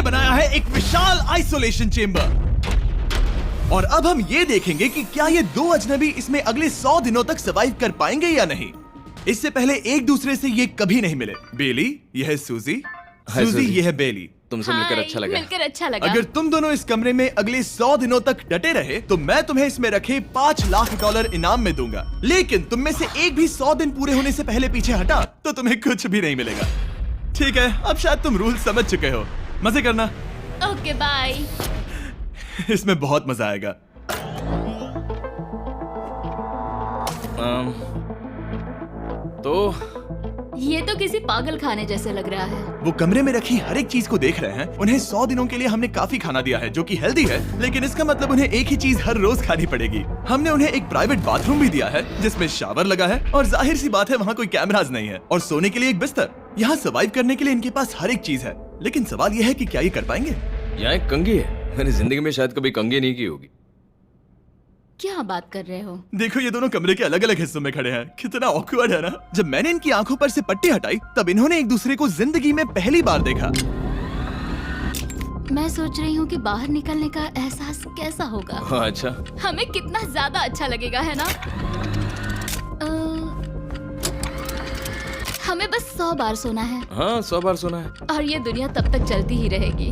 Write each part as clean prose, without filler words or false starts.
बनाया है एक विशाल आइसोलेशन चेंबर। और अब हम ये देखेंगे कि क्या ये दो अजनबी इसमें अगले 100 दिनों तक सर्वाइव कर पाएंगे या नहीं। इससे पहले एक दूसरे से ये कभी नहीं मिले। बेली, यह है सूजी। सूजी, यह है बेली। तुमसे मिलकर अच्छा लगा। मिलकर अच्छा लगा। अगर तुम दोनों इस कमरे में अगले 100 दिनों तक डटे रहे तो मैं तुम्हें इसमें रखे $5 लाख इनाम में दूंगा। लेकिन तुम में से एक भी 100 दिन पूरे होने से पहले पीछे हटा तो तुम्हें कुछ भी नहीं मिलेगा। ठीक है, अब शायद तुम रूल समझ चुके हो। मजे करना। Okay bye. इसमें बहुत मजा आएगा। तो ये तो किसी पागल खाने जैसे लग रहा है। वो कमरे में रखी हर एक चीज को देख रहे हैं। उन्हें 100 दिनों के लिए हमने काफी खाना दिया है जो कि हेल्दी है, लेकिन इसका मतलब उन्हें एक ही चीज हर रोज खानी पड़ेगी। हमने उन्हें एक प्राइवेट बाथरूम भी दिया है जिसमें शावर लगा है और जाहिर सी बात है वहाँ कोई कैमराज नहीं है, और सोने के लिए एक बिस्तर। यहाँ सर्वाइव करने के लिए इनके पास हर एक चीज है, लेकिन सवाल यह है कि क्या ये कर पाएंगे। यहाँ एक कंघी है। मैंने जिंदगी में शायद कभी कंघी नहीं की होगी। क्या बात कर रहे हो? देखो, ये दोनों कमरे के अलग अलग हिस्सों में खड़े हैं। कितना ऑकवर्ड है ना। जब मैंने इनकी आंखों पर से पट्टी हटाई तब इन्होंने एक दूसरे को जिंदगी में पहली बार देखा। मैं सोच रही हूँ कि बाहर निकलने का एहसास कैसा होगा। अच्छा, हमें कितना ज्यादा अच्छा लगेगा, है ना? हमें बस 100 बार सोना है। हाँ, 100 बार सोना है। और ये दुनिया तब तक चलती ही रहेगी।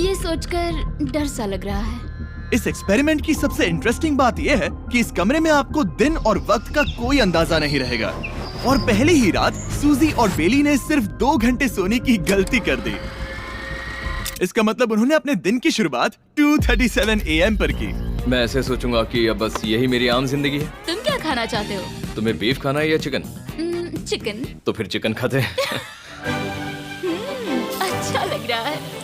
ये सोचकर डर सा लग रहा है। इस एक्सपेरिमेंट की सबसे इंटरेस्टिंग बात यह है कि इस कमरे में आपको दिन और वक्त का कोई अंदाजा नहीं रहेगा। और पहली ही रात सूजी और बेली ने सिर्फ 2 घंटे सोने की गलती कर दी। इसका मतलब उन्होंने अपने दिन की शुरुआत 2:37 AM पर की। मैं ऐसे सोचूंगा कि अब बस यही मेरी आम जिंदगी है। तुम क्या खाना चाहते हो? तुम्हें बीफ खाना है या चिकन? चिकन। तो फिर चिकन खाते हैं। अच्छा लग रहा है।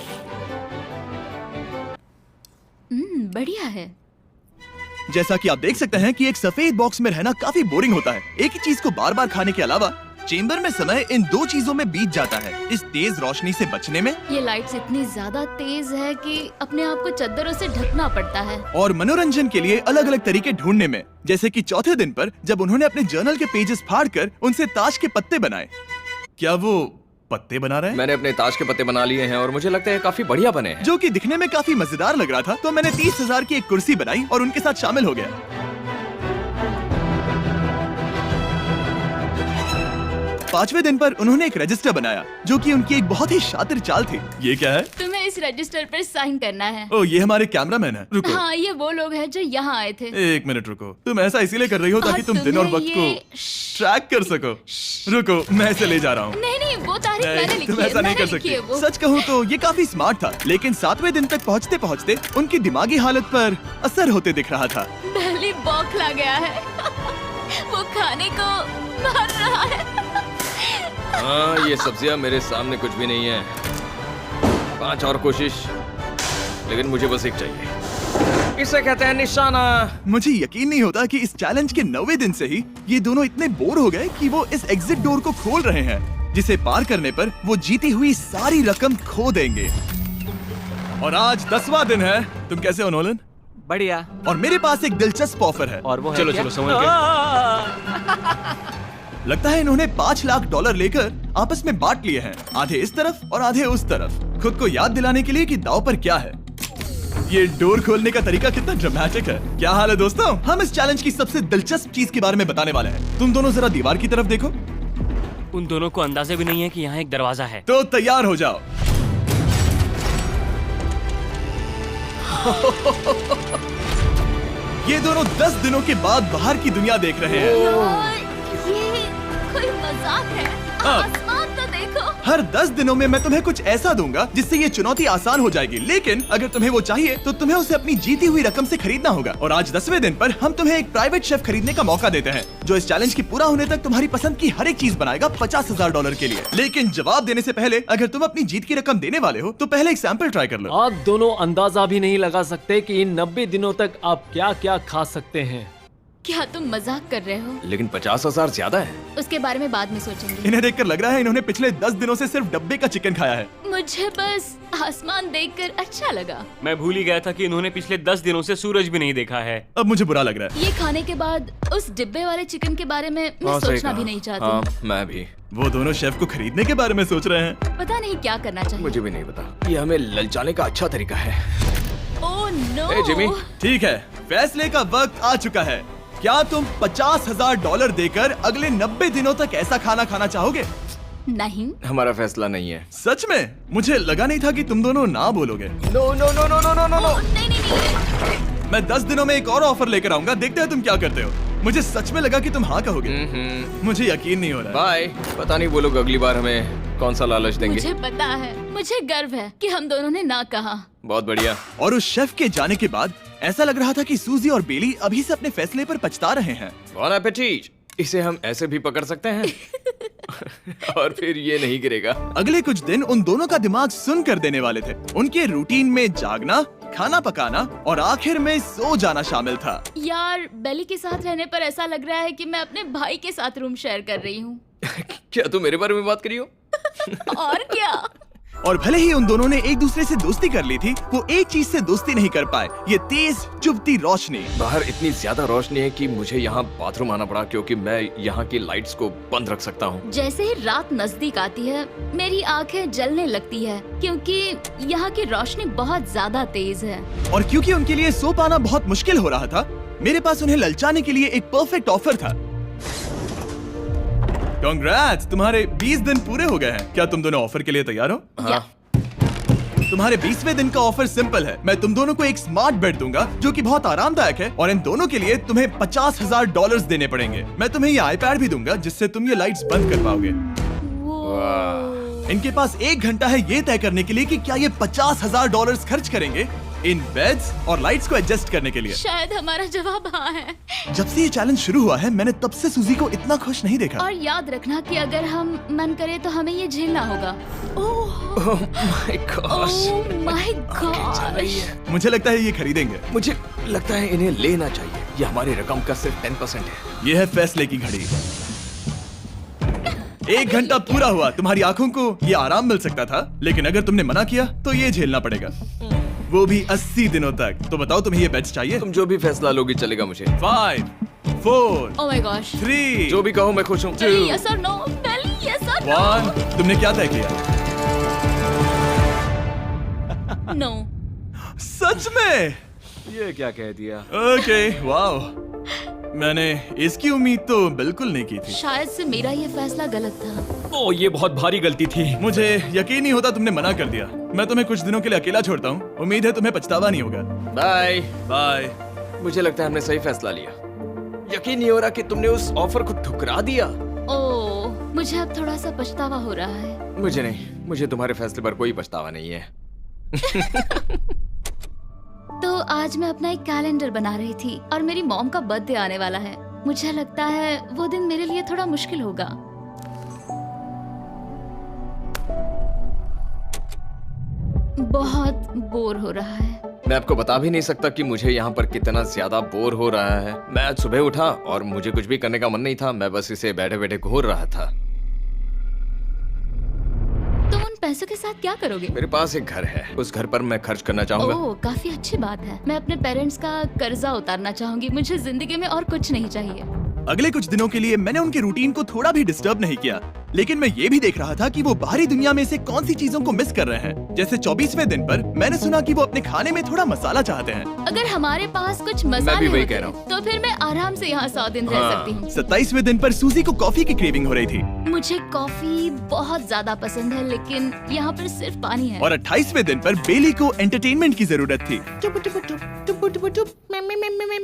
बढ़िया है। जैसा कि आप देख सकते हैं कि एक सफेद बॉक्स में रहना काफी बोरिंग होता है। एक ही चीज को बार बार खाने के अलावा चेंबर में समय इन 2 चीजों में बीत जाता है, इस तेज रोशनी से बचने में। ये लाइट्स इतनी ज्यादा तेज है कि अपने आप को चद्दरों से ढकना पड़ता है। और मनोरंजन के लिए अलग अलग तरीके ढूंढने में, जैसे कि चौथे दिन पर जब उन्होंने अपने जर्नल के पेजेस फाड़कर उनसे ताश के पत्ते बनाए। क्या वो पत्ते बना रहे हैं? मैंने अपने ताश के पत्ते बना लिए हैं और मुझे लगता है काफी बढ़िया बने हैं। जो कि दिखने में काफी मजेदार लग रहा था, तो मैंने 30,000 की एक कुर्सी बनाई और उनके साथ शामिल हो गया। 5वें दिन पर उन्होंने एक रजिस्टर बनाया जो कि उनकी एक बहुत ही शातिर चाल थी। ये क्या है? तुम्हें इस रजिस्टर पर साइन करना है। ओ, ये हमारे कैमरामैन है। रुको। हाँ, ये वो लोग हैं जो यहाँ आए थे। 1 मिनट रुको। तुम ऐसा इसीलिए कर रही हो ताकि तुम दिन और वक्त को ट्रैक कर सको। रुको, मैं इसे ले जा रहा हूँ। नहीं, वो तारीख मैंने लिखी तुम है। ऐसा नहीं कर सकती। सच कहूँ तो ये काफी स्मार्ट था, लेकिन 7वें दिन तक पहुँचते पहुँचते उनकी दिमागी हालत पर असर होते दिख रहा था। बेली बौखला गया है। वो खाने को मार रहा है। हाँ, ये सब्जियां मेरे सामने कुछ भी नहीं है। 5 और कोशिश, लेकिन मुझे बस एक चाहिए। इसे कहते हैं निशाना। मुझे यकीन नहीं होता कि इस चैलेंज के 9वें दिन से ही ये दोनों इतने बोर हो गए कि वो इस एग्जिट डोर को खोल रहे हैं, जिसे पार करने पर वो जीती हुई सारी रकम खो देंगे। और आज 10वां दिन है। तुम कैसे हो नोलन? बढ़िया। और मेरे पास एक दिलचस्प ऑफर है। और वो है चलो क्या? चलो संभल के। लगता है इन्होंने $5 लाख लेकर आपस में बांट लिए हैं, आधे इस तरफ और आधे उस तरफ, खुद को याद दिलाने के लिए कि दांव पर क्या है। ये डोर खोलने का तरीका कितना ड्रामेटिक है। क्या हाल है दोस्तों? हम इस चैलेंज की सबसे दिलचस्प चीज के बारे में बताने वाले हैं। तुम दोनों जरा दीवार की तरफ देखो। उन दोनों को अंदाजा भी नहीं है कि यहाँ एक दरवाजा है। तो तैयार हो जाओ। ये दोनों 10 दिनों के बाद बाहर की दुनिया देख रहे हैं। यार, ये कोई मजाक है। आसमान तो देखो। हर 10 दिनों में मैं तुम्हें कुछ ऐसा दूंगा जिससे ये चुनौती आसान हो जाएगी, लेकिन अगर तुम्हें वो चाहिए तो तुम्हें उसे अपनी जीती हुई रकम से खरीदना होगा। और आज 10वें दिन पर हम तुम्हें एक प्राइवेट शेफ खरीदने का मौका देते हैं जो इस चैलेंज की पूरा होने तक तुम्हारी पसंद की हर एक चीज बनाएगा $50,000 के लिए। लेकिन जवाब देने से पहले अगर तुम अपनी जीत की रकम देने वाले हो तो पहले एक सैंपल ट्राई कर लो। आप दोनों अंदाजा भी नहीं लगा सकते कि इन 90 दिनों तक आप क्या क्या खा सकते हैं। क्या तुम मजाक कर रहे हो? लेकिन 50,000 ज्यादा है। उसके बारे में बाद में सोचेंगे। इन्हें देखकर लग रहा है इन्होंने पिछले 10 दिनों से सिर्फ डब्बे का चिकन खाया है। मुझे बस आसमान देखकर अच्छा लगा। मैं भूल ही गया था कि इन्होंने पिछले 10 दिनों से सूरज भी नहीं देखा है। अब मुझे बुरा लग रहा है। ये खाने के बाद उस डिब्बे वाले चिकन के बारे में मैं सही सोचना कहा। भी नहीं चाहती। हाँ, मैं भी। वो दोनों शेफ को खरीदने के बारे में सोच रहे हैं। पता नहीं क्या करना चाहिए। मुझे भी नहीं पता। ये हमें ललचाने का अच्छा तरीका है। Oh no. ए, जिमी। ठीक है, फैसले का वक्त आ चुका है। क्या तुम $50,000 देकर अगले 90 दिनों तक ऐसा खाना खाना चाहोगे? नहीं। हमारा फैसला नहीं है। सच में? मुझे लगा नहीं था कि तुम दोनों ना बोलोगे। No no no no no no no no. नहीं नहीं नहीं। मैं 10 दिनों में एक और ऑफर लेकर आऊंगा, देखते हैं तुम क्या करते हो। मुझे सच में लगा कि तुम हाँ कहोगे। मुझे यकीन नहीं हो रहा। बाय। पता नहीं वो लोग अगली बार हमें कौन सा लालच देंगे। मुझे पता है, मुझे गर्व है कि हम दोनों ने ना कहा। बहुत बढ़िया। और उस शेफ के जाने के बाद ऐसा लग रहा था कि सूजी और बेली अभी से अपने फैसले पर पछता रहे हैं। बॉन एपेटीट। इसे हम ऐसे भी पकड़ सकते हैं और फिर ये नहीं गिरेगा। अगले कुछ दिन उन दोनों का दिमाग सुन कर देने वाले थे। उनके रूटीन में जागना, खाना पकाना और आखिर में सो जाना शामिल था। यार, बेली के साथ रहने पर ऐसा लग रहा है कि मैं अपने भाई के साथ रूम शेयर कर रही हूँ। क्या तुम मेरे बारे में बात करी हो? और क्या? और भले ही उन दोनों ने एक दूसरे से दोस्ती कर ली थी, वो एक चीज से दोस्ती नहीं कर पाए, ये तेज चुभती रोशनी। बाहर इतनी ज्यादा रोशनी है कि मुझे यहाँ बाथरूम आना पड़ा क्योंकि मैं यहाँ की लाइट्स को बंद रख सकता हूँ। जैसे ही रात नजदीक आती है, मेरी आंखें जलने लगती है क्योंकि यहाँ की रोशनी बहुत ज्यादा तेज है। और क्योंकि उनके लिए सो पाना बहुत मुश्किल हो रहा था, मेरे पास उन्हें ललचाने के लिए एक परफेक्ट ऑफर था। कांग्रेट्स, तुम्हारे 20 दिन पूरे हो गए हैं। क्या तुम दोनों ऑफर के लिए तैयार हो? या। तुम्हारे 20वें दिन का ऑफर सिंपल है। मैं तुम दोनों को एक स्मार्ट बेड दूंगा जो कि बहुत आरामदायक है, और इन दोनों के लिए तुम्हें $50,000 देने पड़ेंगे। मैं तुम्हें ये आईपैड भी दूंगा जिससे तुम ये लाइट्स बंद कर पाओगे। इनके पास 1 घंटा है ये तय करने के लिए कि क्या ये $50,000 खर्च करेंगे इन बेड्स और लाइट्स को एडजस्ट करने के लिए। शायद हमारा जवाब हाँ है। जब से ये चैलेंज शुरू हुआ है, मैंने तब से सूजी को इतना खुश नहीं देखा। और याद रखना कि अगर हम मन करे तो हमें ये झेलना होगा। Oh my gosh. My gosh. मुझे लगता है ये खरीदेंगे। मुझे लगता है इन्हें लेना चाहिए। ये हमारी रकम का सिर्फ 10% है। ये है फैसले की घड़ी। 1 घंटा पूरा हुआ। तुम्हारी आंखों को ये आराम मिल सकता था, लेकिन अगर तुमने मना किया तो ये झेलना पड़ेगा, वो भी 80 दिनों तक। तो बताओ, तुम्हें ये बेड्स चाहिए? तुम जो भी फैसला लोगी चलेगा मुझे। 5, 4, ओह माय गॉश। 3, जो भी कहो मैं खुश हूँ। बेली यस और नो। बेली यस और 1। तुमने क्या तय किया? नो। सच में? ये क्या कह दिया? Okay, wow. मैंने इसकी उम्मीद तो बिल्कुल नहीं की थी। शायद से मेरा ये फैसला गलत था। ओह, ये बहुत भारी गलती थी। मुझे यकीन नहीं होता तुमने मना कर दिया। मैं तुम्हें कुछ दिनों के लिए अकेला छोड़ता हूँ। उम्मीद है तुम्हें पछतावा नहीं होगा। बाय। बाय। मुझे लगता है हमने सही फैसला लिया। यकीन नहीं हो रहा कि तुमने उस ऑफर को ठुकरा दिया। ओह, मुझे अब थोड़ा सा पछतावा हो रहा है। मुझे नहीं। मुझे तुम्हारे फैसले पर कोई पछतावा नहीं है। तो आज मैं अपना एक कैलेंडर बना रही थी और मेरी मॉम का बर्थडे आने वाला है। मुझे लगता है वो दिन मेरे लिए थोड़ा मुश्किल होगा। बहुत बोर हो रहा है। मैं आपको बता भी नहीं सकता कि मुझे यहाँ पर कितना ज्यादा बोर हो रहा है। मैं आज सुबह उठा और मुझे कुछ भी करने का मन नहीं था। मैं बस इसे बैठे बैठे घूर रहा था। तुम उन पैसों के साथ क्या करोगे? मेरे पास एक घर है, उस घर पर मैं खर्च करना चाहूंगा। ओह, काफी अच्छी बात है। मैं अपने पेरेंट्स का कर्जा उतारना चाहूंगी। मुझे जिंदगी में और कुछ नहीं चाहिए। अगले कुछ दिनों के लिए मैंने उनके रूटीन को थोड़ा भी डिस्टर्ब नहीं किया, लेकिन मैं ये भी देख रहा था कि वो बाहरी दुनिया में से कौन सी चीजों को मिस कर रहे हैं। जैसे 24वें दिन पर मैंने सुना कि वो अपने खाने में थोड़ा मसाला चाहते हैं। अगर हमारे पास कुछ मैं मसाले भी वही होते कह रहा हूँ। तो फिर मैं आराम से यहाँ 100 दिन रह सकती हूँ। 27वें दिन पर सूजी को कॉफी की क्रेविंग हो रही थी। मुझे कॉफी बहुत ज्यादा पसंद है, लेकिन यहाँ पर सिर्फ पानी है। और 28वें दिन पर बेली को एंटरटेनमेंट की जरूरत थी।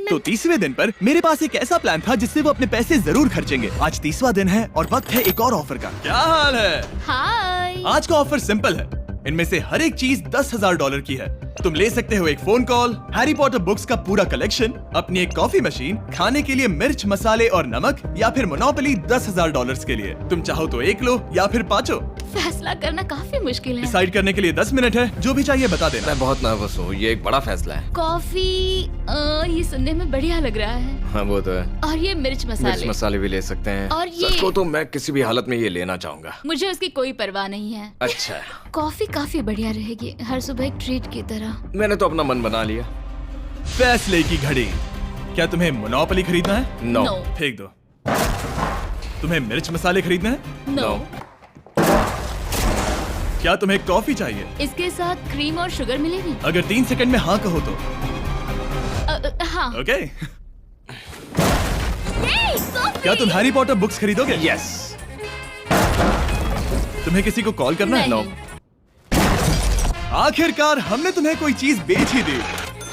तो 30वें दिन पर मेरे पास एक ऐसा प्लान था जिससे वो अपने पैसे जरूर खर्चेंगे। आज 30वां दिन है और वक्त है एक और ऑफर का। क्या हाल है? हाय। आज का ऑफर सिंपल है। इनमें से हर एक चीज $10,000 की है। तुम ले सकते हो एक phone call, Harry Potter books का पूरा कलेक्शन, अपनी एक कॉफी मशीन, खाने के लिए मिर्च, मसाले और नमक, या फिर मोनोपोली $10,000 के लिए। तुम चाहो तो एक लो या फिर पांचों। फैसला करना काफी मुश्किल है। डिसाइड करने के लिए 10 मिनट है। जो भी चाहिए बता देना। मैं बहुत नर्वस हूँ, ये एक बड़ा फैसला है। कॉफी ये सुनने में बढ़िया लग रहा है। हाँ वो तो है। और ये मिर्च मिर्च मसाले। मसाले भी ले सकते हैं। और ये- सच को तो मैं किसी भी हालत में ये लेना चाहूंगा। मुझे उसकी कोई परवाह नहीं है। अच्छा, कॉफी काफी बढ़िया रहेगी, हर सुबह एक ट्रीट की तरह। मैंने तो अपना मन बना लिया। फैसले की घड़ी। क्या तुम्हें मोनोपोली खरीदना है? नो। No. फेंक दो। तुम्हें मिर्च मसाले खरीदना है? नो। क्या तुम्हें कॉफी चाहिए? इसके साथ क्रीम और शुगर मिलेगी? अगर 3 सेकंड में हाँ कहो तो। हाँ। ओके। ये कॉफी! क्या तुम हैरी पॉटर बुक्स खरीदोगे? यस। तुम्हें किसी को कॉल करना है? नहीं। आखिरकार हमने तुम्हें कोई चीज बेच ही दी।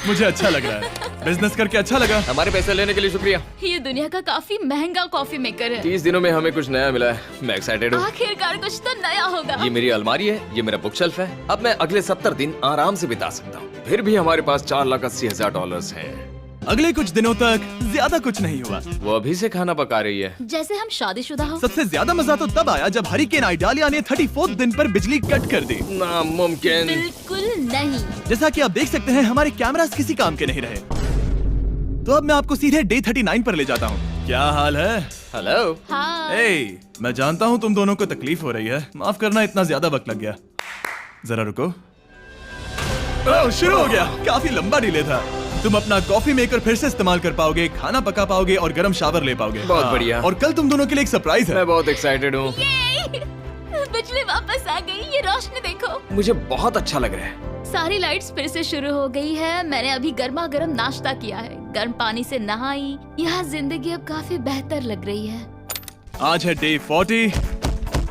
मुझे अच्छा लग रहा है। बिजनेस करके अच्छा लगा। हमारे पैसे लेने के लिए शुक्रिया। ये दुनिया का काफी महंगा कॉफी मेकर है। 30 दिनों में हमें कुछ नया मिला है। मैं एक्साइटेड हूँ। आखिरकार कुछ तो नया होगा। ये मेरी अलमारी है, ये मेरा बुक शेल्फ है। अब मैं अगले 70 दिन आराम से बिता सकता हूँ। फिर भी हमारे पास $4,80,000 हैं। अगले कुछ दिनों तक ज्यादा कुछ नहीं हुआ। वो अभी से खाना पका रही है। जैसे हम शादीशुदा हो। सबसे ज्यादा मजा तो तब आया जब हरिकेन आइडालिया ने 34 दिन पर बिजली कट कर दी। नामुमकिन। बिल्कुल नहीं। जैसा कि आप देख सकते हैं हमारे कैमरास किसी काम के नहीं रहे। तो अब मैं आपको सीधे डे 39 पर ले जाता हूँ। क्या हाल है? हेलो। हाँ। ए, मैं जानता हूँ तुम दोनों को तकलीफ हो रही है। माफ करना इतना ज्यादा वक्त लग गया। जरा रुको। ओह, शुरू हो गया। काफी लंबा डिले था। तुम अपना कॉफी मेकर फिर से इस्तेमाल कर पाओगे, खाना पका पाओगे और गर्म शावर ले पाओगे। बहुत हाँ, बढ़िया। और कल तुम दोनों के लिए एक सरप्राइज है। मैं बहुत एक्साइटेड हूँ। ये! बिजली वापस आ गई। ये रोशनी देखो। मुझे बहुत अच्छा लग रहा है। सारी लाइट्स फिर से शुरू हो गई है। मैंने अभी गर्मा गर्म नाश्ता किया है, गर्म पानी से नहाई। यहाँ जिंदगी अब काफी बेहतर लग रही है। आज है डे 40।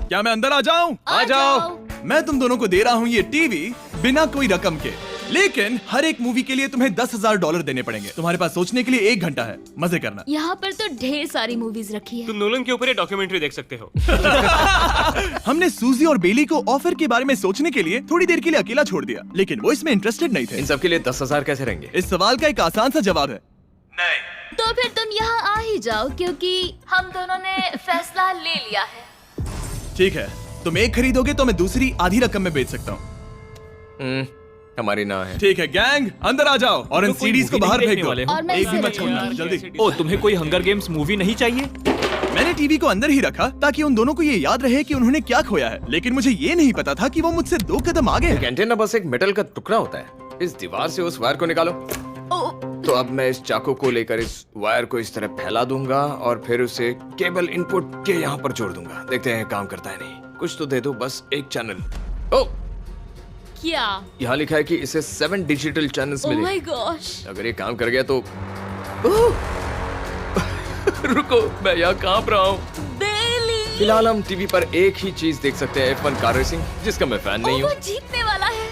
क्या मैं अंदर आ जाऊं? आ जाओ। मैं तुम दोनों को दे रहा हूँ ये टीवी बिना कोई रकम के, लेकिन हर एक मूवी के लिए तुम्हें $10,000 देने पड़ेंगे। तुम्हारे पास सोचने के लिए 1 घंटा है। मजे करना। यहाँ पर तो ढेर सारी मूवीज रखी है। तुम नोलन के ऊपर ये डॉक्यूमेंट्री देख सकते हो। हमने सूजी और बेली को ऑफर के बारे में सोचने के लिए थोड़ी देर के लिए अकेला छोड़ दिया, लेकिन वो इसमें इंटरेस्टेड नहीं थे। इन सब के लिए 10,000 कैसे रहेंगे? इस सवाल का एक आसान सा जवाब है नहीं। तो फिर तुम यहाँ आ ही जाओ, क्योंकि हम दोनों ने फैसला ले लिया है। ठीक है, तुम एक खरीदोगे तो मैं दूसरी आधी रकम में बेच सकता हूँ। हमारी ना है। ठीक है गैंग, अंदर आ जाओ और इन तो कोई सीडीज को movie बाहर नहीं फेंक देखने दो। वाले हो? और मैं एक भी इसे मत छोड़ना, रखूंगी। जल्दी। ओ, तुम्हें कोई हंगर गेम्स मूवी नहीं चाहिए? मैंने टीवी को अंदर ही रखा ताकि उन दोनों को ये याद रहे कि उन्होंने क्या खोया है, लेकिन मुझे ये नहीं पता था कि वो मुझसे 2 कदम आगे हैं। एंटेना बस एक मेटल का टुकड़ा होता है। इस दीवार से उस वायर को निकालो। ओ, तो अब मैं इस चाकू को लेकर इस वायर को इस तरह फैला दूंगा और फिर उसे केबल इनपुट के यहाँ पर जोड़ दूंगा। देखते हैं काम करता है नहीं। कुछ तो दे दो, बस एक चैनल। ओ, क्या? यहाँ लिखा है कि इसे 7 डिजिटल चैनल्स ओह मिले। My gosh. अगर ये काम कर गया तो रुको, मैं यहाँ कांप रहा हूँ। बेली। फिलहाल हम टीवी पर एक ही चीज देख सकते हैं, F1 कार रेसिंग, जिसका मैं फैन नहीं वो हूँ। जीतने वाला है।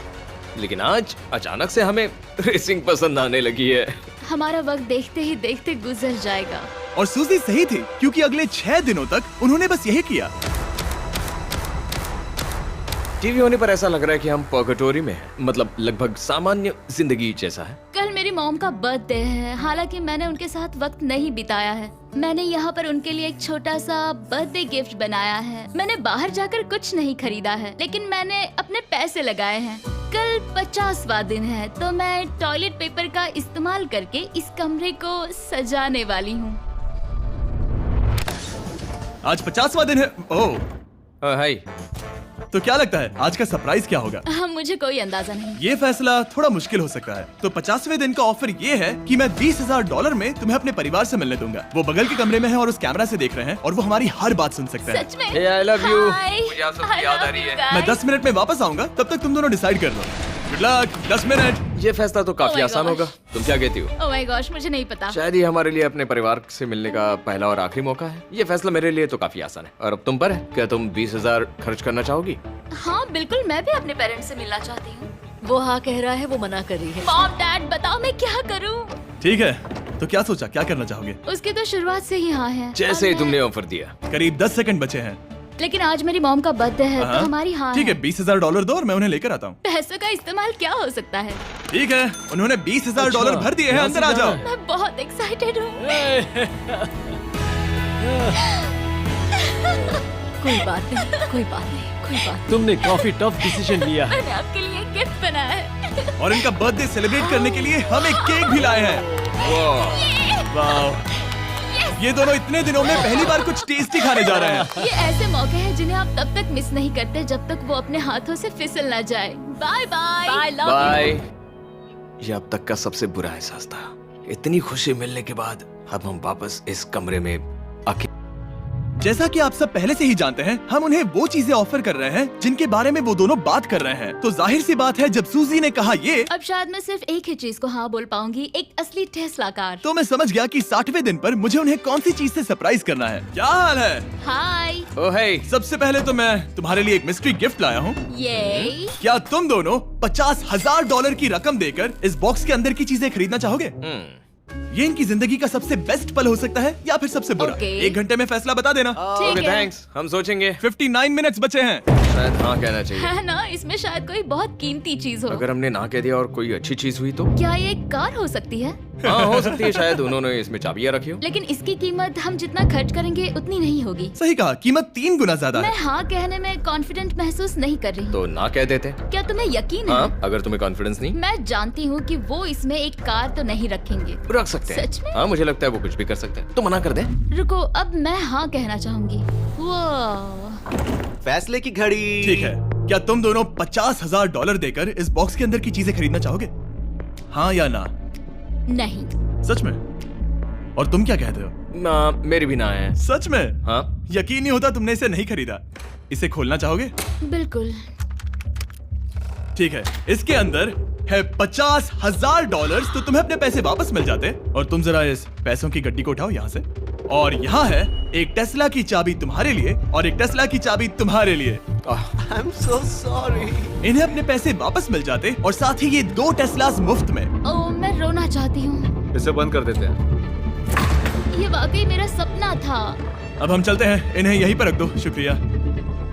लेकिन आज अचानक से हमें रेसिंग पसंद आने लगी है। हमारा वक्त देखते ही देखते गुजर जाएगा। और सूजी सही थी, क्योंकि अगले 6 दिनों तक उन्होंने बस यही किया। टीवी होने पर ऐसा लग रहा है कि हम पर्गेटोरी में हैं, मतलब लगभग सामान्य जिंदगी जैसा है। कल मेरी मॉम का बर्थडे है, हालांकि मैंने उनके साथ वक्त नहीं बिताया है। मैंने यहाँ पर उनके लिए एक छोटा सा बर्थडे गिफ्ट बनाया है। मैंने बाहर जाकर कुछ नहीं खरीदा है, लेकिन मैंने अपने पैसे लगाए हैं। कल 50वां दिन है, तो मैं टॉयलेट पेपर का इस्तेमाल करके इस कमरे को सजाने वाली हूँ। आज 50वां दिन है। ओह, हाय। तो क्या लगता है आज का सरप्राइज क्या होगा? मुझे कोई अंदाजा नहीं। ये फैसला थोड़ा मुश्किल हो सकता है। तो 50वें दिन का ऑफर ये है कि मैं $20,000 में तुम्हें अपने परिवार से मिलने दूंगा। वो बगल के कमरे में है और उस कैमरा से देख रहे हैं और वो हमारी हर बात सुन सकते हैं। सच में? Hey, I love you. Hi. मुझे आप सबकी I याद आ love रही you है। guys. मैं 10 मिनट में वापस आऊंगा, तब तक तुम दोनों डिसाइड कर लो। Good luck. 10 मिनट। ये फैसला तो काफी Oh my आसान gosh. होगा। तुम क्या कहती हो? Oh my gosh, मुझे नहीं पता। शायद ये हमारे लिए अपने परिवार से मिलने का पहला और आखिरी मौका है। ये फैसला मेरे लिए तो काफी आसान है। और अब तुम पर है। क्या तुम 20,000 खर्च करना चाहोगी? हाँ बिल्कुल, मैं भी अपने पेरेंट्स से मिलना चाहती हूँ। वो हाँ कह रहा है, वो मना कर रही है। मॉम डैड बताओ मैं क्या करूँ? ठीक है, तो क्या सोचा, क्या करना चाहोगे? उसकी तो शुरुआत से ही हाँ है। जैसे ही और तुमने ऑफर दिया। करीब 10 सेकंड बचे हैं। लेकिन आज मेरी मॉम का बर्थडे है, हाँ। तो हमारी हाँ ठीक है, है। $20,000 दो और मैं उन्हें लेकर आता हूँ। पैसों का इस्तेमाल क्या हो सकता है? ठीक है, उन्होंने $20,000 भर दिए हैं, अंदर आ जाओ। मैं बहुत एक्साइटेड हूँ। कोई बात नहीं, कोई बात नहीं, कोई बात नहीं। तुमने काफी टफ डिसीजन लिया है। मैंने आपके लिए एक गिफ्ट बनाया है। और इनका बर्थडे सेलिब्रेट करने के लिए हम एक केक भी लाए हैं। वाह, ये दोनों इतने दिनों में पहली बार कुछ टेस्टी खाने जा रहे हैं। ये ऐसे मौके हैं जिन्हें आप तब तक मिस नहीं करते जब तक वो अपने हाथों से फिसल ना जाए। Bye bye. Bye, love bye. ये अब तक का सबसे बुरा एहसास था। इतनी खुशी मिलने के बाद अब हम वापस इस कमरे में अकेले। जैसा कि आप सब पहले से ही जानते हैं, हम उन्हें वो चीजें ऑफर कर रहे हैं जिनके बारे में वो दोनों बात कर रहे हैं। तो जाहिर सी बात है, जब सूजी ने कहा ये, अब शायद मैं सिर्फ एक ही चीज को हाँ बोल पाऊंगी, एक असली टेस्ला कार। तो मैं समझ गया कि 60वें दिन पर मुझे उन्हें कौन सी चीज से सरप्राइज करना है। क्या हाल है? हाय। ओह हे, सबसे पहले तो मैं तुम्हारे लिए एक मिस्ट्री गिफ्ट लाया हूँ। ये क्या तुम दोनों $50,000 की रकम देकर इस बॉक्स के अंदर की चीजें खरीदना चाहोगे? ये इनकी जिंदगी का सबसे बेस्ट पल हो सकता है या फिर सबसे बुरा। Okay. 1 घंटे में फैसला बता देना। ठीक ओके है। थैंक्स, हम सोचेंगे। 59 मिनट्स बचे हैं। शायद हाँ कहना चाहिए। है ना, इसमें शायद कोई बहुत कीमती चीज हो। अगर हमने ना कह दिया और कोई अच्छी चीज हुई तो? क्या ये एक कार हो सकती है? हाँ हो सकती है, शायद उन्होंने इसमें चाबियां रखी हो। लेकिन इसकी कीमत हम जितना खर्च करेंगे उतनी नहीं होगी। सही कहा, कीमत 3 गुना ज्यादा मैं है। हाँ कहने में कॉन्फिडेंट महसूस नहीं कर रही। तो ना कह देते। क्या तुम्हें यकीन है? हाँ, अगर तुम्हें कॉन्फिडेंस नहीं, मैं जानती हूँ कि वो इसमें एक कार तो नहीं रखेंगे। रख सकते हैं। सच में? हाँ मुझे लगता है वो कुछ भी कर सकते हैं। तो मना कर दे। रुको, अब मैं हाँ कहना चाहूंगी। वो फैसले की घड़ी। ठीक है, क्या तुम दोनों $50,000 देकर इस बॉक्स के अंदर की चीजें खरीदना चाहोगे? हाँ या ना? नहीं। सच में? और तुम क्या कहते हो? ना, मेरी भी ना है। सच में? हाँ यकीन नहीं होता तुमने इसे नहीं खरीदा। इसे खोलना चाहोगे? बिल्कुल। ठीक है, इसके अंदर है $50,000, तो तुम्हें अपने पैसे वापस मिल जाते। और तुम जरा इस पैसों की गड्डी को उठाओ यहाँ से। और यहाँ है एक टेस्ला की चाबी तुम्हारे लिए और एक टेस्ला की चाबी तुम्हारे लिए। I am so sorry. इन्हें अपने पैसे वापस मिल जाते और साथ ही ये 2 टेस्लास मुफ्त में। ओह, मैं रोना चाहती हूँ। इसे बंद कर देते हैं। ये वाकई मेरा सपना था। अब हम चलते हैं, इन्हें यहीं पर रख दो। शुक्रिया।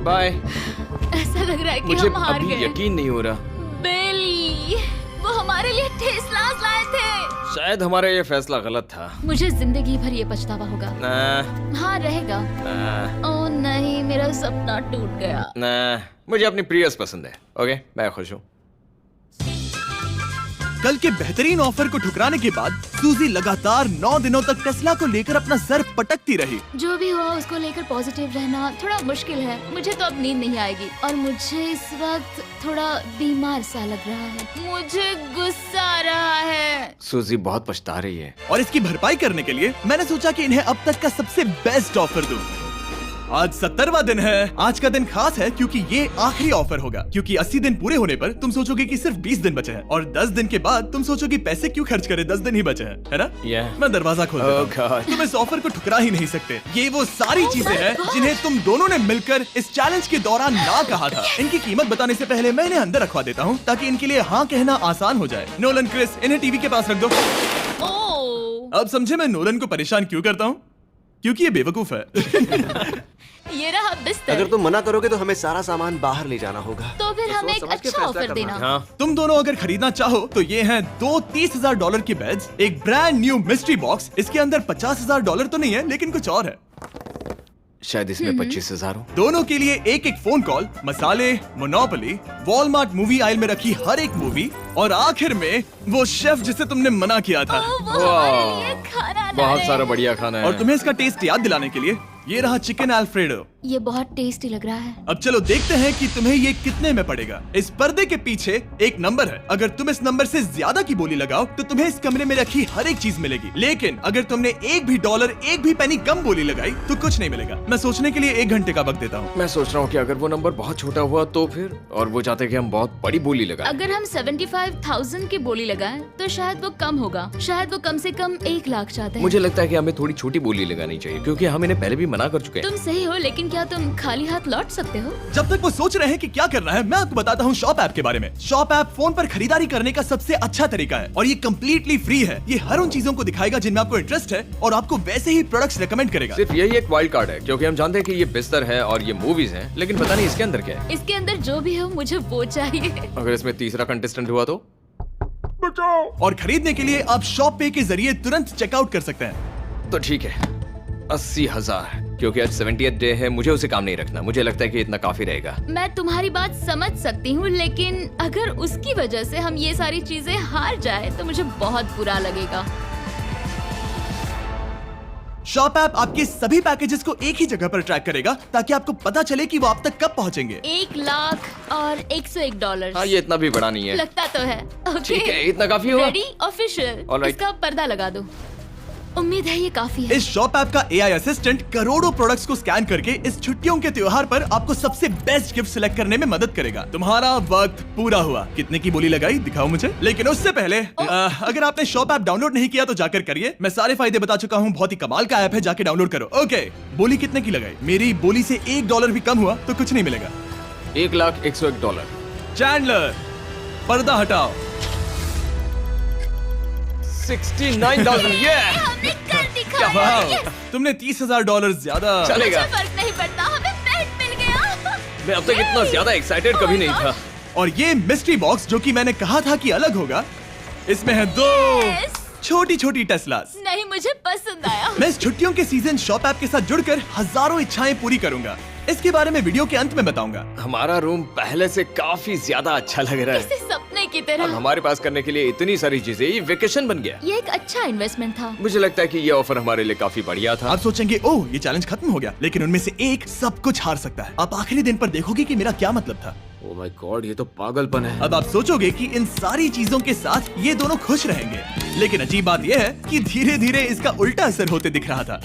बाय। ऐसा लग रहा है कि मुझे हम हार अभी गए। यकीन नहीं हो रहा। बेली, वो हमारे लिए टेस्लास लाए थे। शायद हमारा ये फैसला गलत था। मुझे जिंदगी भर ये पछतावा होगा। ना, हाँ रहेगा। ना, ओह नहीं, मेरा सपना टूट गया। ना, मुझे अपनी प्रियस पसंद है। ओके, मैं खुश हूँ। कल के बेहतरीन ऑफर को ठुकराने के बाद सूजी लगातार 9 दिनों तक टेस्ला को लेकर अपना सर पटकती रही। जो भी हुआ उसको लेकर पॉजिटिव रहना थोड़ा मुश्किल है। मुझे तो अब नींद नहीं आएगी और मुझे इस वक्त थोड़ा बीमार सा लग रहा है। मुझे गुस्सा आ रहा है। सूजी बहुत पछता रही है। और इसकी भरपाई करने के लिए मैंने सोचा कि इन्हें अब तक का सबसे बेस्ट ऑफर दूं। आज 70वां दिन है। आज का दिन खास है क्योंकि ये आखिरी ऑफर होगा। क्योंकि 80 दिन पूरे होने पर तुम सोचोगे कि सिर्फ 20 दिन बचे हैं और 10 दिन के बाद तुम सोचोगे पैसे क्यों खर्च करें, 10 दिन ही बचे हैं, है ना? Yeah. मैं दरवाजा खोल देता Oh हूं। God. तुम इस ऑफर को ठुकरा ही नहीं सकते। ये वो सारी चीजें हैं जिन्हें तुम दोनों ने मिलकर इस चैलेंज के दौरान ना कहा था। इनकी कीमत बताने से पहले मैं इन्हें अंदर रखवा देता हूँ ताकि इनके लिए हाँ कहना आसान हो जाए। नोलन, क्रिस, इन्हें टीवी के पास रख दो। ओह, अब समझे मैं नोलन को परेशान क्यों करता हूँ? क्योंकि ये बेवकूफ है। ये रहा बिस्तर। अगर तुम मना करोगे तो हमें सारा सामान बाहर ले जाना होगा। तो फिर हमें एक समझ के अच्छा फैसला ऑफर करना देना। हाँ, तुम दोनों अगर खरीदना चाहो तो ये हैं 2 $30,000 के बेड्स, एक ब्रांड न्यू मिस्ट्री बॉक्स। इसके अंदर $50,000 तो नहीं है लेकिन कुछ और है। शायद इसमें 25,000 हो। दोनों के लिए एक एक फोन कॉल, मसाले, मोनोपोली, वॉलमार्ट मूवी आइल में रखी हर एक मूवी और आखिर में वो शेफ जिसे तुमने मना किया था। ओह, वो हमारे लिए खाना ला बहुत रहे सारा हैं। बढ़िया खाना है। और तुम्हें इसका टेस्ट याद दिलाने के लिए ये रहा चिकन अल्फ्रेडो। ये बहुत टेस्टी लग रहा है। अब चलो देखते हैं कि तुम्हें ये कितने में पड़ेगा। इस पर्दे के पीछे एक नंबर है। अगर तुम इस नंबर से ज्यादा की बोली लगाओ तो तुम्हें इस कमरे में रखी हर एक चीज मिलेगी। लेकिन अगर तुमने एक भी डॉलर, एक भी पेनी कम बोली लगाई तो कुछ नहीं मिलेगा। मैं सोचने के लिए 1 घंटे का वक्त देता हूँ। मैं सोच रहा हूँ कि अगर वो नंबर बहुत छोटा हुआ तो फिर, और वो चाहते कि हम बहुत बड़ी बोली लगाएं। अगर हम 75,000 की बोली लगाएं तो शायद वो कम होगा। शायद वो कम से कम 1 लाख चाहते हैं। मुझे लगता है कि हमें थोड़ी छोटी बोली लगानी चाहिए क्योंकि हम इन्हें पहले भी मना कर चुके हैं। तुम सही हो, लेकिन क्या तुम खाली हाथ लौट सकते हो? जब तक वो सोच रहे हैं कि क्या करना है, मैं आपको बताता हूँ शॉप ऐप के बारे में। शॉप ऐप फोन पर खरीदारी करने का सबसे अच्छा तरीका है और ये कम्प्लीटली फ्री है। ये हर उन चीजों को दिखाएगा जिनमें आपको इंटरेस्ट है और आपको वैसे ही प्रोडक्ट्स रेकमेंड करेगा। सिर्फ यही एक वाइल्ड कार्ड है क्योंकि हम जानते हैं कि ये बिस्तर है और ये मूवीज हैं, लेकिन पता नहीं इसके अंदर क्या है। इसके अंदर जो भी हो मुझे वो चाहिए। अगर इसमें तीसरा कंटेस्टेंट हुआ तो? और खरीदने के लिए आप शॉप पे के जरिए तुरंत चेकआउट कर सकते हैं। तो ठीक है, 80,000, क्योंकि आज 70th डे है, मुझे उसे काम नहीं रखना। मुझे लगता है कि इतना काफी रहेगा। मैं तुम्हारी बात समझ सकती हूँ, लेकिन अगर उसकी वजह से हम ये सारी चीजें हार जाए तो मुझे बहुत बुरा लगेगा। शॉप ऐप आपके सभी पैकेजेस को एक ही जगह पर ट्रैक करेगा ताकि आपको पता चले कि वो आप तक कब पहुंचेंगे। 1 लाख और $101। हाँ, ये इतना भी बड़ा नहीं है। लगता तो है। ठीक है, इतना काफी होगा। Ready, official. Alright. इसका पर्दा लगा दो। उम्मीद है ये काफी है। इस शॉप ऐप का AI असिस्टेंट करोड़ों प्रोडक्ट्स को स्कैन करके इस छुट्टियों के त्योहार पर आपको सबसे बेस्ट गिफ्ट सिलेक्ट करने में मदद करेगा। तुम्हारा वक्त पूरा हुआ। कितने की बोली लगाई दिखाओ मुझे। लेकिन उससे पहले अगर आपने शॉप ऐप डाउनलोड नहीं किया तो जाकर करिए। मैं सारे फायदे बता चुका हूँ। बहुत ही कमाल का ऐप है, जाके डाउनलोड करो। ओके, बोली कितने की लगाई? मेरी बोली से $1 भी कम हुआ तो कुछ नहीं मिलेगा। $1,01,001। चैंडलर, पर्दा हटाओ। 69,000। ये हमने कर क्या दिखाया। वाह, Yes! तुमने $30,000 ज्यादा। चलेगा। मुझे फर्क नहीं पड़ता, हमें बेड मिल गया। मैं अब तक इतना ज्यादा एक्साइटेड कभी नहीं था। और ये मिस्ट्री बॉक्स जो कि मैंने कहा था कि अलग होगा, इसमें है 2 Yes! छोटी छोटी टेस्लास। नहीं, मुझे पसंद आया। मैं इस छुट्टियों के सीजन शॉप ऐप के साथ जुड़कर हजारों इच्छाएं पूरी करूंगा। इसके बारे में वीडियो के अंत में बताऊंगा। हमारा रूम पहले से काफी ज्यादा अच्छा लग रहा इसे है। सपने की अब तरह। हमारे पास करने के लिए इतनी सारी चीजें, ये वेकेशन बन गया। ये एक अच्छा इन्वेस्टमेंट था। मुझे लगता है कि ये ऑफर हमारे लिए काफी बढ़िया था। आप सोचेंगे ओह ये चैलेंज खत्म हो गया, लेकिन उनमें से एक सब कुछ हार सकता है। आप आखिरी दिन पर देखोगे कि मेरा क्या मतलब था। ओह माय गॉड, ये तो पागलपन है। अब आप सोचोगे कि इन सारी चीजों के साथ ये दोनों खुश रहेंगे, लेकिन अजीब बात यह है कि धीरे धीरे इसका उल्टा असर होते दिख रहा था।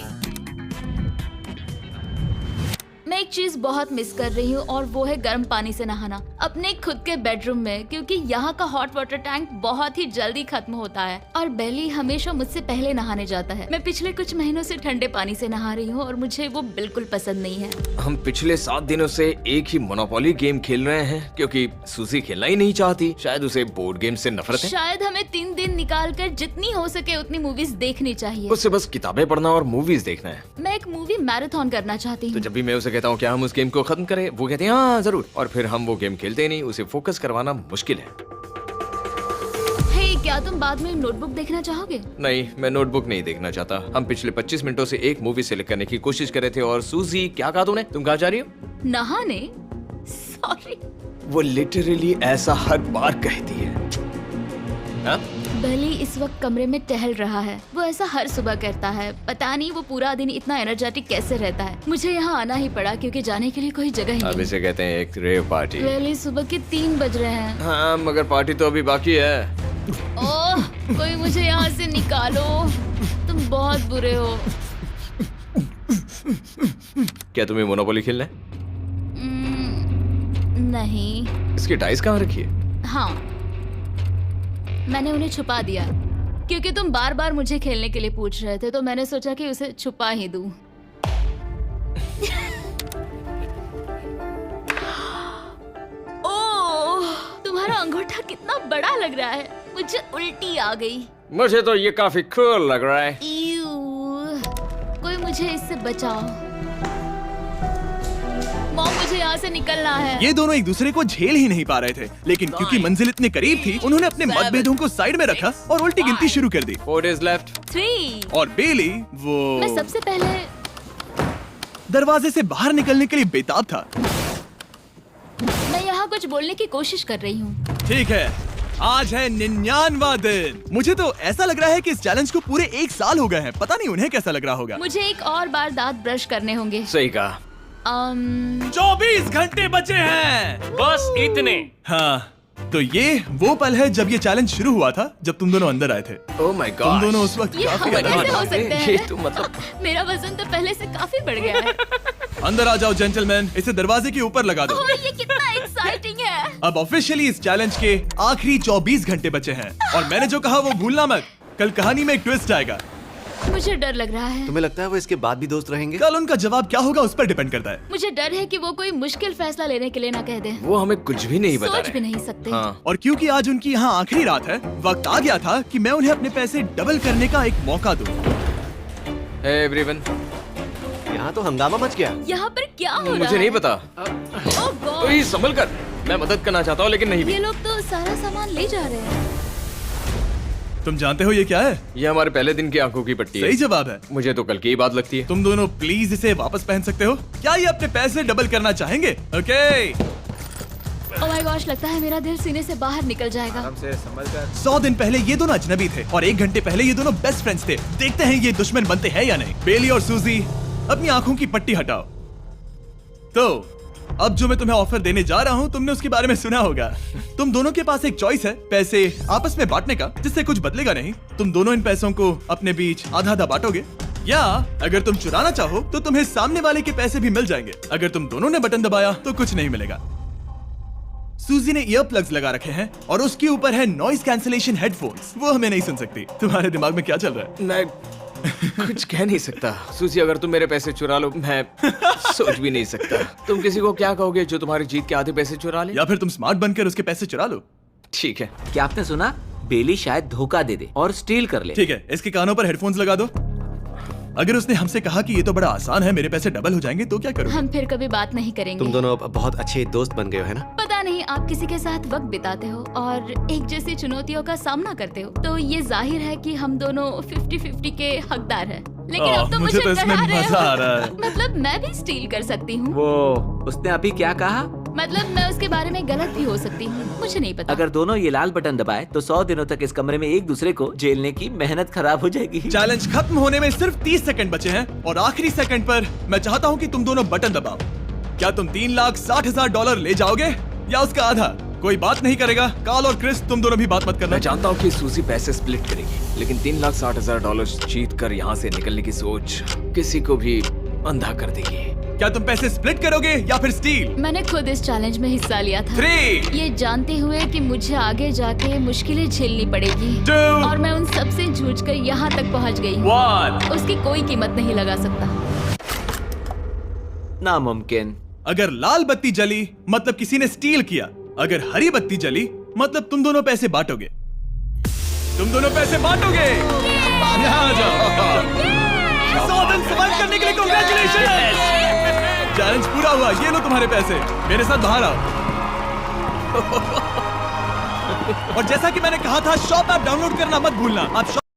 मैं एक चीज बहुत मिस कर रही हूँ और वो है गर्म पानी से नहाना अपने खुद के बेडरूम में, क्योंकि यहाँ का हॉट वाटर टैंक बहुत ही जल्दी खत्म होता है और बेली हमेशा मुझसे पहले नहाने जाता है। मैं पिछले कुछ महीनों से ठंडे पानी से नहा रही हूँ और मुझे वो बिल्कुल पसंद नहीं है। हम पिछले 7 दिनों से एक ही मोनोपोली गेम खेल रहे हैं क्योंकि सूजी खेलना ही नहीं चाहती। शायद उसे बोर्ड गेम से नफरत है। शायद हमें 3 दिन निकाल कर जितनी हो सके उतनी मूवीज देखनी चाहिए। उससे बस किताबें पढ़ना और मूवीज देखना है। मैं एक मूवी मैराथन करना चाहती तो हूँ। जब भी मैं उसे कहता हूँ क्या हम उस गेम को खत्म करें, वो कहते हैं हाँ जरूर, और फिर हम वो गेम खेलते ही नहीं। उसे फोकस करवाना मुश्किल है। हे, क्या तुम बाद में नोटबुक देखना चाहोगे? नहीं, मैं नोटबुक नहीं देखना चाहता। हम पिछले 25 मिनटों से एक मूवी सेलेक्ट करने की कोशिश कर रहे थे। और सूजी, क्या कहा तूने? तुम कहाँ जा रही हो? नहाने? सॉरी। वो लिटरली ऐसा हर बार कहती है। हाँ? बेली इस वक्त कमरे में टहल रहा है। वो ऐसा हर सुबह करता है। पता नहीं वो पूरा दिन इतना एनर्जेटिक कैसे रहता है। मुझे यहाँ आना ही पड़ा क्योंकि जाने के लिए कोई जगह ही अब नहीं। इसे कहते हैं एक रेव पार्टी। बेली, सुबह के 3 बज रहे हैं। हाँ, मगर पार्टी तो अभी बाकी है। ओह, कोई मुझे यहाँ से निकालो। तुम बहुत बुरे हो। क्या तुम्हें मोनोपोली खेलना है? नहीं। इसकी डाइस कहाँ रखी है? हाँ, मैंने उन्हें छुपा दिया क्योंकि तुम बार बार मुझे खेलने के लिए पूछ रहे थे, तो मैंने सोचा कि उसे छुपा ही दूं। ओह, तुम्हारा अंगूठा कितना बड़ा लग रहा है। मुझे उल्टी आ गई। मुझे तो ये काफी कूल लग रहा है। ईऊ, कोई मुझे इससे बचाओ। मॉम, मुझे यहाँ से निकलना है। ये दोनों एक दूसरे को झेल ही नहीं पा रहे थे, लेकिन क्योंकि मंजिल इतने करीब थी, उन्होंने अपने मतभेदों को साइड में रखा और उल्टी गिनती शुरू कर दी। 4 days left। 3। और बेली वो मैं सबसे पहले दरवाजे से बाहर निकलने के लिए बेताब था। मैं यहाँ कुछ बोलने की कोशिश कर रही हूँ। ठीक है, आज है 99वां दिन। मुझे तो ऐसा लग रहा है कि इस चैलेंज को पूरे 1 साल हो गए हैं। पता नहीं उन्हें कैसा लग रहा होगा। मुझे एक और बार दांत ब्रश करने होंगे। सही कहा। 24 घंटे बचे हैं। बस इतने। हाँ, तो ये वो पल है जब ये चैलेंज शुरू हुआ था, जब तुम दोनों अंदर आए थे। Oh my God. तुम दोनों उस वक्त ये काफी हम अलग कैसे थे। हो सकते हैं? ये तो मतलब मेरा वजन तो पहले से काफी बढ़ गया है। अंदर आ जाओ जेंटलमैन, इसे दरवाजे के ऊपर लगा दो। ओह, ये कितना एक्साइटिंग है। अब ऑफिशियली इस चैलेंज के आखिरी 24 घंटे बचे हैं और मैंने जो कहा वो भूलना मत। कल कहानी में एक ट्विस्ट आएगा। मुझे डर लग रहा है। तुम्हें लगता है वो इसके बाद भी दोस्त रहेंगे? कल उनका जवाब क्या होगा उस पर डिपेंड करता है। मुझे डर है कि वो कोई मुश्किल फैसला लेने के लिए ना कह दे। वो हमें कुछ भी नहीं बता सोच भी रहे। नहीं सकते। हाँ। और क्योंकि आज उनकी यहाँ आखिरी रात है, वक्त आ गया था कि मैं उन्हें अपने पैसे डबल करने का एक मौका दूं। Hey everyone, यहाँ तो हंगामा मच गया। यहाँ पर क्या हो रहा है? मुझे नहीं पता। ओह गॉड, ओए, संभल कर। मैं मदद करना चाहता हूँ लेकिन नहीं भी। ये लोग तो सारा सामान ले जा रहे हैं। तुम जानते हो ये क्या है? ये हमारे पहले दिन की आंखों की पट्टी है। सही जवाब है। मुझे तो कल की ही बात लगती है। तुम दोनों प्लीज इसे वापस पहन सकते हो? क्या ये अपने पैसे डबल करना चाहेंगे? ओके। ओह माय गॉश, लगता है मेरा दिल सीने से बाहर निकल जाएगा। 100 दिन पहले ये दोनों अजनबी थे और 1 घंटे पहले ये दोनों बेस्ट फ्रेंड्स थे। देखते हैं ये दुश्मन बनते हैं या नहीं। बेली और सूजी, अपनी आंखों की पट्टी हटाओ। तो अब जो मैं तुम्हें ऑफर देने जा रहा हूँ, तुमने उसके बारे में सुना होगा। तुम दोनों के पास एक चॉइस है पैसे आपस में बांटने का, जिससे कुछ बदलेगा नहीं। तुम दोनों इन पैसों को अपने बीच आधा आधा बांटोगे, या अगर तुम चुराना चाहो तो तुम्हें सामने वाले के पैसे भी मिल जाएंगे। अगर तुम दोनों ने बटन दबाया तो कुछ नहीं मिलेगा। सूजी ने ईयर प्लग्स लगा रखे हैं और उसके ऊपर है नॉइस कैंसिलेशन हेडफोन्स। वो हमें नहीं सुन सकती। तुम्हारे दिमाग में क्या चल रहा है? मैं कुछ कह नहीं सकता। सूजी, अगर तुम मेरे पैसे चुरा लो, मैं सोच भी नहीं सकता। तुम किसी को क्या कहोगे जो तुम्हारी जीत के आधे पैसे चुरा ले? या फिर तुम स्मार्ट बनकर उसके पैसे चुरा लो। ठीक है। क्या आपने सुना? बेली शायद धोखा दे दे और स्टील कर ले। ठीक है, इसके कानों पर हेडफोन्स लगा दो। अगर उसने हमसे कहा कि ये तो बड़ा आसान है, मेरे पैसे डबल हो जाएंगे, तो क्या करोगे? हम फिर कभी बात नहीं करेंगे। तुम दोनों अब बहुत अच्छे दोस्त बन गए हो, है ना? पता नहीं, आप किसी के साथ वक्त बिताते हो और एक जैसी चुनौतियों का सामना करते हो, तो ये जाहिर है कि हम दोनों 50-50 के हकदार हैं। लेकिन अब तो मुझे तो इसमें डरा रहे मजा आ हो। रहा है। मतलब मैं भी स्टील कर सकती हूँ। वो उसने अभी क्या कहा? मतलब मैं उसके बारे में गलत भी हो सकती हूँ, मुझे नहीं पता। अगर दोनों ये लाल बटन दबाए तो 100 दिनों तक इस कमरे में एक दूसरे को झेलने की मेहनत खराब हो जाएगी। चैलेंज खत्म होने में सिर्फ 30 सेकंड बचे हैं और आखिरी सेकंड पर मैं चाहता हूँ कि तुम दोनों बटन दबाओ। क्या तुम $3,60,000 ले जाओगे या उसका आधा? कोई बात नहीं करेगा। कार्ल और क्रिस, तुम दोनों भी बात मत करना। मैं जानता हूँ कि सूजी पैसे स्प्लिट करेगी, लेकिन $3,60,000 जीत कर यहाँ से निकलने की सोच किसी को भी अंधा कर देगी। क्या तुम पैसे स्प्लिट करोगे या फिर स्टील? मैंने खुद इस चैलेंज में हिस्सा लिया था, 3, ये जानते हुए कि मुझे आगे जाके मुश्किलें झेलनी पड़ेगी 2, और मैं उन सब से जूझकर यहाँ तक पहुँच गई हूँ। 1। उसकी कोई कीमत नहीं लगा सकता। नामुमकिन। अगर लाल बत्ती जली मतलब किसी ने स्टील किया, अगर हरी बत्ती जली मतलब तुम दोनों पैसे बांटोगे। तुम दोनों पैसे बांटोगे। यहाँ आ जाओ। 100 दिन सर्वाइव करने के लिए कांग्रेचुलेशन। चैलेंज पूरा हुआ। ये लो तुम्हारे पैसे, मेरे साथ बाहर आओ। और जैसा कि मैंने कहा था, शॉप ऐप डाउनलोड करना मत भूलना। आप